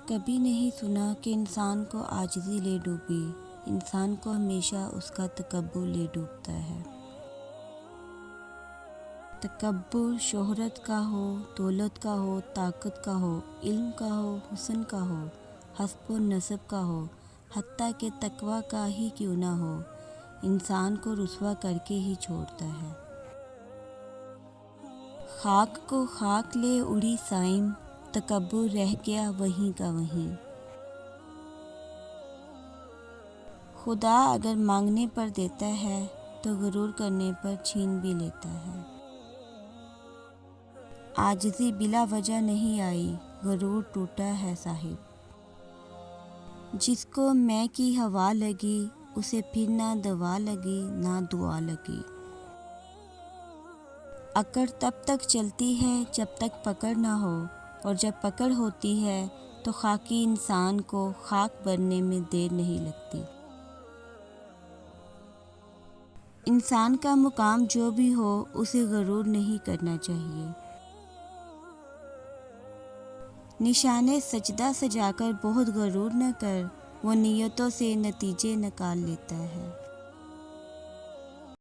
کبھی نہیں سنا کہ انسان کو عاجزی لے ڈوبی، انسان کو ہمیشہ اس کا تکبر لے ڈوبتا ہے۔ تکبر شہرت کا ہو، دولت کا ہو، طاقت کا ہو، علم کا ہو، حسن کا ہو، حسب و نسب کا ہو، حتیٰ کہ تقویٰ کا ہی کیوں نہ ہو، انسان کو رسوا کر کے ہی چھوڑتا ہے۔ خاک کو خاک لے اڑی سائم، تکبر رہ گیا وہیں کا وہیں۔ خدا اگر مانگنے پر دیتا ہے تو غرور کرنے پر چھین بھی لیتا ہے۔ عاجزی بلا وجہ نہیں آئی، غرور ٹوٹا ہے صاحب۔ جس کو میں کی ہوا لگی، اسے پھر نہ دوا لگی نہ دعا لگی۔ اکڑ تب تک چلتی ہے جب تک پکڑ نہ ہو، اور جب پکڑ ہوتی ہے تو خاکی انسان کو خاک بننے میں دیر نہیں لگتی۔ انسان کا مقام جو بھی ہو، اسے غرور نہیں کرنا چاہیے۔ نشانے سجدہ سجا کر بہت غرور نہ کر، وہ نیتوں سے نتیجے نکال لیتا ہے۔